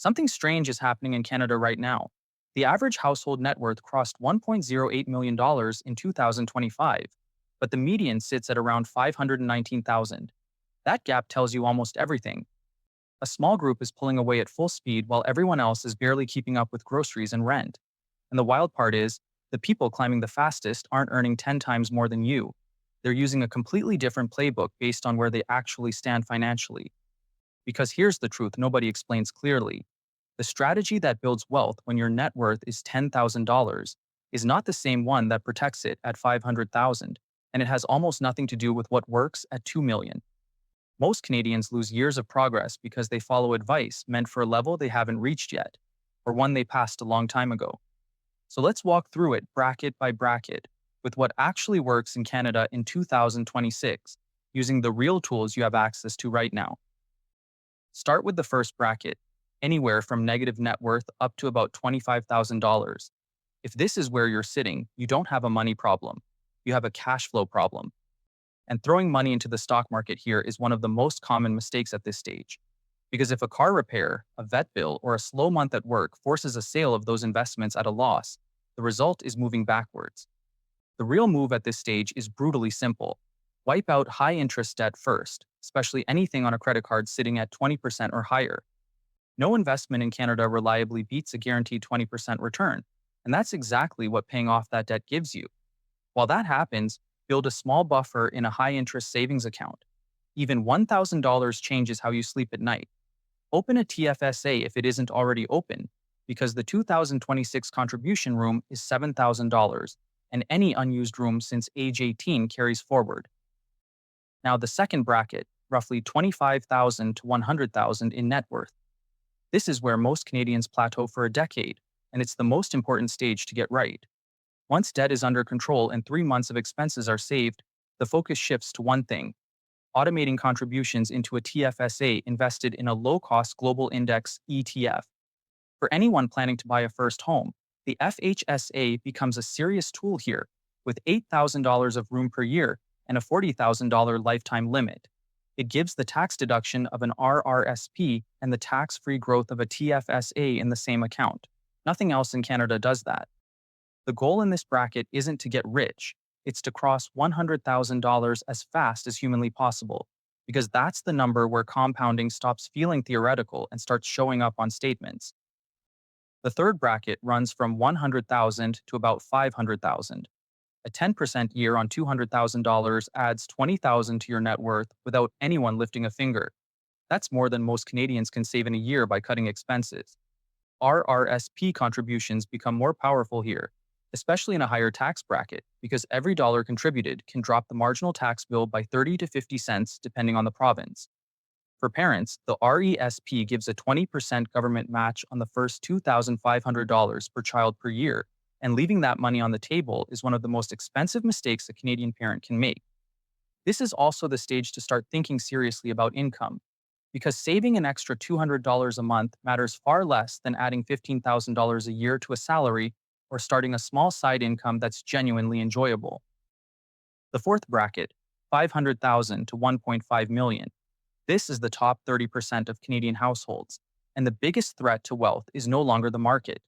Something strange is happening in Canada right now. The average household net worth crossed $1.08 million in 2025, but the median sits at around 519,000. That gap tells you almost everything. A small group is pulling away at full speed while everyone else is barely keeping up with groceries and rent. And the wild part is, the people climbing the fastest aren't earning 10 times more than you. They're using a completely different playbook based on where they actually stand financially. Because here's the truth nobody explains clearly. The strategy that builds wealth when your net worth is $10,000 is not the same one that protects it at 500,000, and it has almost nothing to do with what works at 2 million. Most Canadians lose years of progress because they follow advice meant for a level they haven't reached yet, or one they passed a long time ago. So let's walk through it bracket by bracket with what actually works in Canada in 2026, using the real tools you have access to right now. Start with the first bracket, anywhere from negative net worth up to about $25,000. If this is where you're sitting, you don't have a money problem. You have a cash flow problem. And throwing money into the stock market here is one of the most common mistakes at this stage. Because if a car repair, a vet bill, or a slow month at work forces a sale of those investments at a loss, the result is moving backwards. The real move at this stage is brutally simple. Wipe out high interest debt first, especially anything on a credit card sitting at 20% or higher. No investment in Canada reliably beats a guaranteed 20% return, and that's exactly what paying off that debt gives you. While that happens, build a small buffer in a high interest savings account. Even $1,000 changes how you sleep at night. Open a TFSA if it isn't already open, because the 2026 contribution room is $7,000, and any unused room since age 18 carries forward. Now, the second bracket, roughly 25,000 to 100,000 in net worth. This is where most Canadians plateau for a decade, and it's the most important stage to get right. Once debt is under control and 3 months of expenses are saved, the focus shifts to one thing: automating contributions into a TFSA invested in a low-cost global index ETF. For anyone planning to buy a first home, the FHSA becomes a serious tool here, with $8,000 of room per year and a $40,000 lifetime limit. It gives the tax deduction of an RRSP and the tax-free growth of a TFSA in the same account. Nothing else in Canada does that. The goal in this bracket isn't to get rich, it's to cross $100,000 as fast as humanly possible, because that's the number where compounding stops feeling theoretical and starts showing up on statements. The third bracket runs from 100,000 to about 500,000. A 10% year on $200,000 adds 20,000 to your net worth without anyone lifting a finger. That's more than most Canadians can save in a year by cutting expenses. RRSP contributions become more powerful here, especially in a higher tax bracket, because every dollar contributed can drop the marginal tax bill by 30 to 50 cents depending on the province. For parents, the RESP gives a 20% government match on the first $2,500 per child per year, and leaving that money on the table is one of the most expensive mistakes a Canadian parent can make. This is also the stage to start thinking seriously about income, because saving an extra $200 a month matters far less than adding $15,000 a year to a salary or starting a small side income that's genuinely enjoyable. The fourth bracket, 500,000 to 1.5 million. This is the top 30% of Canadian households, and the biggest threat to wealth is no longer the market.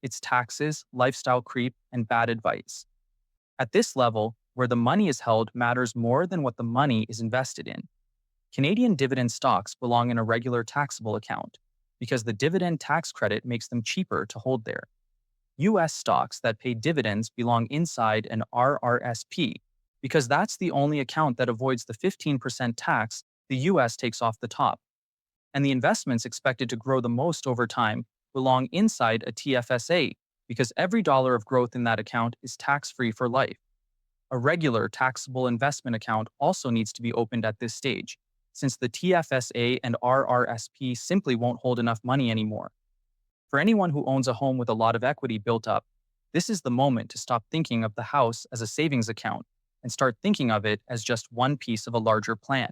It's taxes, lifestyle creep, and bad advice. At this level, where the money is held matters more than what the money is invested in. Canadian dividend stocks belong in a regular taxable account, because the dividend tax credit makes them cheaper to hold there. US stocks that pay dividends belong inside an RRSP, because that's the only account that avoids the 15% tax the US takes off the top. And the investments expected to grow the most over time belong inside a TFSA, because every dollar of growth in that account is tax-free for life. A regular taxable investment account also needs to be opened at this stage, since the TFSA and RRSP simply won't hold enough money anymore. For anyone who owns a home with a lot of equity built up, this is the moment to stop thinking of the house as a savings account and start thinking of it as just one piece of a larger plan.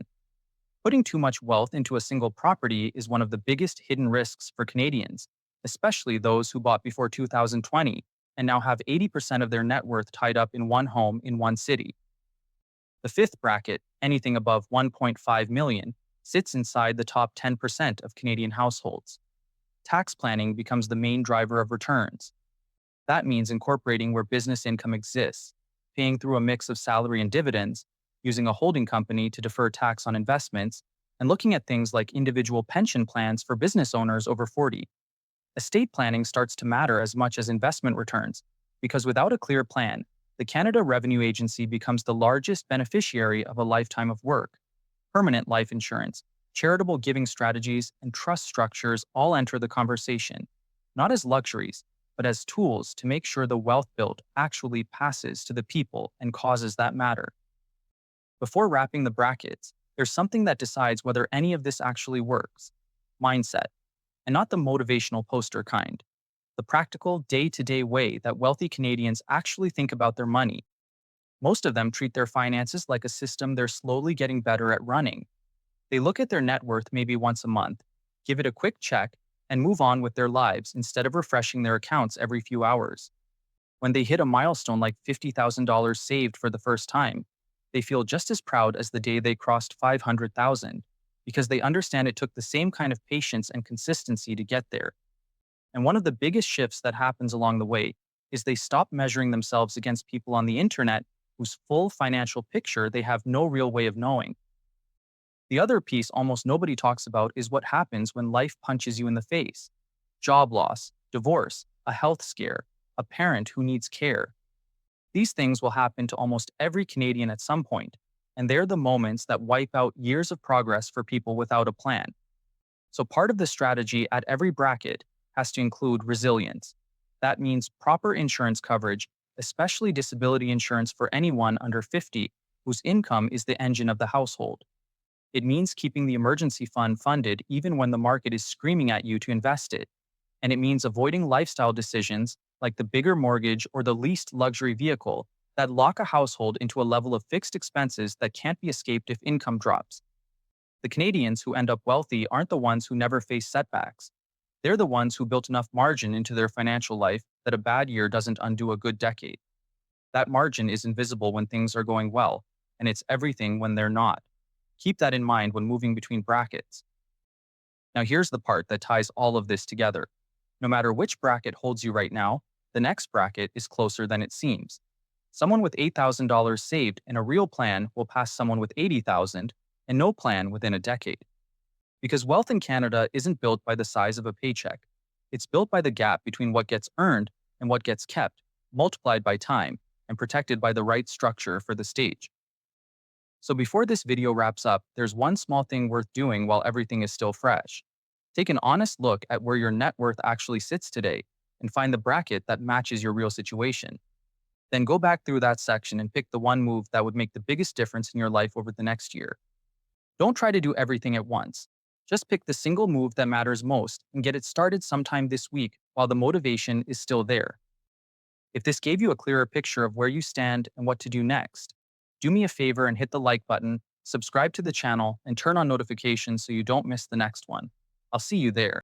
Putting too much wealth into a single property is one of the biggest hidden risks for Canadians, especially those who bought before 2020 and now have 80% of their net worth tied up in one home in one city. The fifth bracket, anything above 1.5 million, sits inside the top 10% of Canadian households. Tax planning becomes the main driver of returns. That means incorporating where business income exists, paying through a mix of salary and dividends, using a holding company to defer tax on investments, and looking at things like individual pension plans for business owners over 40. Estate planning starts to matter as much as investment returns, because without a clear plan, the Canada Revenue Agency becomes the largest beneficiary of a lifetime of work. Permanent life insurance, charitable giving strategies, and trust structures all enter the conversation, not as luxuries, but as tools to make sure the wealth built actually passes to the people and causes that matter. Before wrapping the brackets, there's something that decides whether any of this actually works: mindset, and not the motivational poster kind. The practical, day to day way that wealthy Canadians actually think about their money. Most of them treat their finances like a system they're slowly getting better at running. They look at their net worth maybe once a month, give it a quick check, and move on with their lives instead of refreshing their accounts every few hours. When they hit a milestone like $50,000 saved for the first time, they feel just as proud as the day they crossed 500,000 because they understand it took the same kind of patience and consistency to get there. And one of the biggest shifts that happens along the way is they stop measuring themselves against people on the internet whose full financial picture they have no real way of knowing. The other piece almost nobody talks about is what happens when life punches you in the face: job loss, divorce, a health scare, a parent who needs care. These things will happen to almost every Canadian at some point, and they're the moments that wipe out years of progress for people without a plan. So, part of the strategy at every bracket has to include resilience. That means proper insurance coverage, especially disability insurance for anyone under 50 whose income is the engine of the household. It means keeping the emergency fund funded even when the market is screaming at you to invest it. And it means avoiding lifestyle decisions like the bigger mortgage or the least luxury vehicle that lock a household into a level of fixed expenses that can't be escaped if income drops. The Canadians who end up wealthy aren't the ones who never face setbacks. They're the ones who built enough margin into their financial life that a bad year doesn't undo a good decade. That margin is invisible when things are going well, and it's everything when they're not. Keep that in mind when moving between brackets. Now, here's the part that ties all of this together. No matter which bracket holds you right now, the next bracket is closer than it seems. Someone with $8,000 saved in a real plan will pass someone with 80,000 and no plan within a decade. Because wealth in Canada isn't built by the size of a paycheck. It's built by the gap between what gets earned and what gets kept, multiplied by time, and protected by the right structure for the stage. So before this video wraps up, there's one small thing worth doing while everything is still fresh. Take an honest look at where your net worth actually sits today and find the bracket that matches your real situation. Then go back through that section and pick the one move that would make the biggest difference in your life over the next year. Don't try to do everything at once. Just pick the single move that matters most and get it started sometime this week while the motivation is still there. If this gave you a clearer picture of where you stand and what to do next, do me a favor and hit the like button, subscribe to the channel, and turn on notifications so you don't miss the next one. I'll see you there.